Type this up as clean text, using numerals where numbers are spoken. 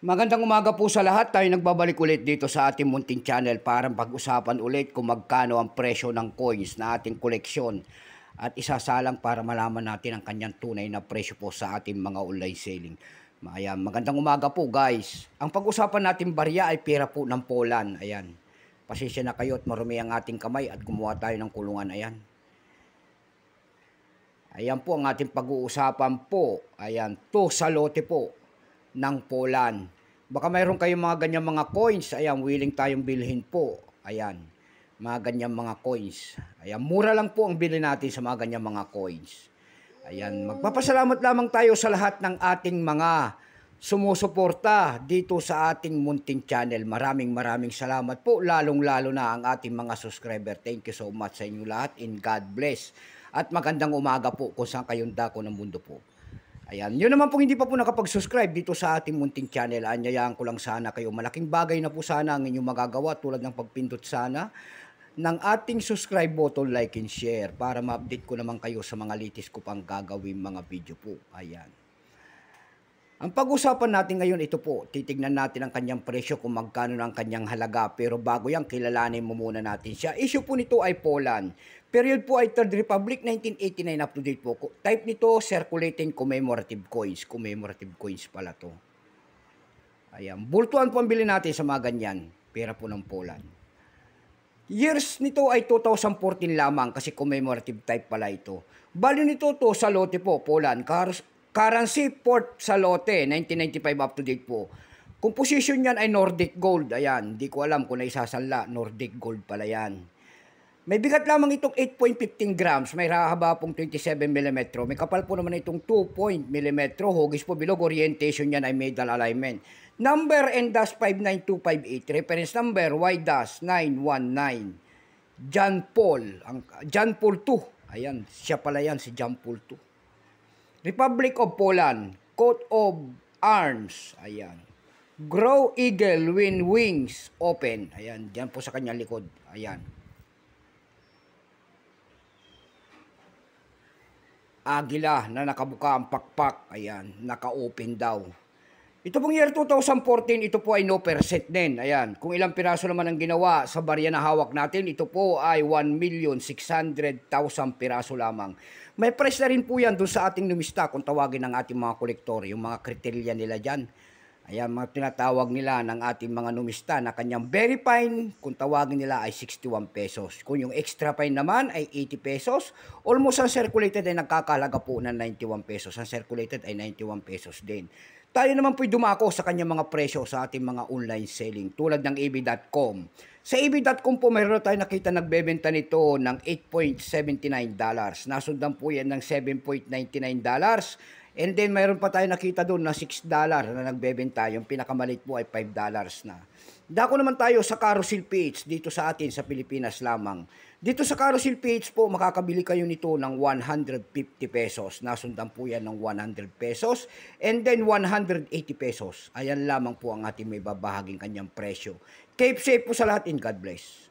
Magandang umaga po sa lahat. Tayo nagbabalik ulit dito sa ating munting channel para pag-usapan ulit kung magkano ang presyo ng coins na ating koleksyon at isasalang para malaman natin ang kanyang tunay na presyo po sa ating mga online selling. Ayan, magandang umaga po guys. Ang pag-usapan natin barya ay pera po ng Poland. Ayan. Pasensya na kayo at marumi ang ating kamay at gumawa tayo ng kulungan. Ayan. Ayan po ang ating pag-uusapan po. Ayan, to sa lote po ng Poland. Baka mayroon kayong mga ganyan mga coins. Ayan, willing tayong bilhin po. Ayan, mga ganyan mga coins. Ayan, mura lang po ang bilhin natin sa mga ganyan mga coins. Ayan, magpapasalamat lamang tayo sa lahat ng ating mga sumusuporta dito sa ating munting channel. Maraming salamat po, lalong-lalo na ang ating mga subscriber. Thank you so much sa inyo lahat and God bless. At magandang umaga po kung saan kayong dako ng mundo po. Ayan, yun naman po hindi pa po nakapag-subscribe dito sa ating munting channel. Anyayaan ko lang sana kayo. Malaking bagay na po sana ang inyong magagawa tulad ng pagpindot sana ng ating subscribe button, like and share para ma-update ko naman kayo sa mga latest ko pang gagawin mga video po. Ayan. Ang pag-usapan natin ngayon ito po, titignan natin ang kanyang presyo kung magkano ng kanyang halaga. Pero bago yan, kilalanin mo muna natin siya. Issue po nito ay Poland. Period po ay Third Republic, 1989 up to date po. Type nito, circulating commemorative coins. Commemorative coins pala to. Ayan. Bultuan po ang bilhin natin sa mga ganyan. Pera po ng Poland. Years nito ay 2014 lamang kasi commemorative type pala ito. Value nito to sa lote po, Poland. Currency port sa lote, 1995 up to date po. Composition niyan ay Nordic Gold. Ayan, hindi ko alam kung naisasanla. Nordic Gold pala yan. May bigat lamang itong 8.15 grams. May haba pong 27 mm. May kapal po naman itong 2 mm. Hugis po bilog. Orientation niyan ay medal alignment. Number N-59258. Reference number Y-919. John Paul. John Paul II. Ayan, siya pala yan, si John Paul II. Republic of Poland. Coat of Arms. Ayan. Grow Eagle with Wings Open. Ayan, dyan po sa kanyang likod. Ayan. Agila na nakabuka ang pakpak. Ayan, naka-open daw. Ito pong year 2014, ito po ay no percent din. Ayan, kung ilang piraso naman ang ginawa sa barya na hawak natin, ito po ay 1,600,000 piraso lamang. May price na rin po yan doon sa ating numista kung tawagin ng ating mga kolektor, yung mga kriteriya nila dyan. Ayan, mga tinatawag nila ng ating mga numista na kanyang very fine, kung tawagin nila ay 61 pesos. Kung yung extra fine naman ay 80 pesos. Almost ang circulated ay nagkakalaga po ng 91 pesos. Ang circulated ay 91 pesos din. Tayo naman po'y dumako sa kanyang mga presyo sa ating mga online selling tulad ng eBay.com. Sa eBay.com po mayroon tayo nakita nagbebenta nito ng $8.79. Nasundan po yan ng $7.99. And then, mayroon pa tayo nakita doon na $6 na nagbebenta. Yung pinakamalit po ay $5 na. Dako naman tayo sa Carousel PH dito sa atin sa Pilipinas lamang. Dito sa Carousel PH po, makakabili kayo nito ng 150 pesos. Nasundan po yan ng 100 pesos. And then, 180 pesos. Ayan lamang po ang ating may babahaging kanyang presyo. Keep safe po sa lahat and God bless.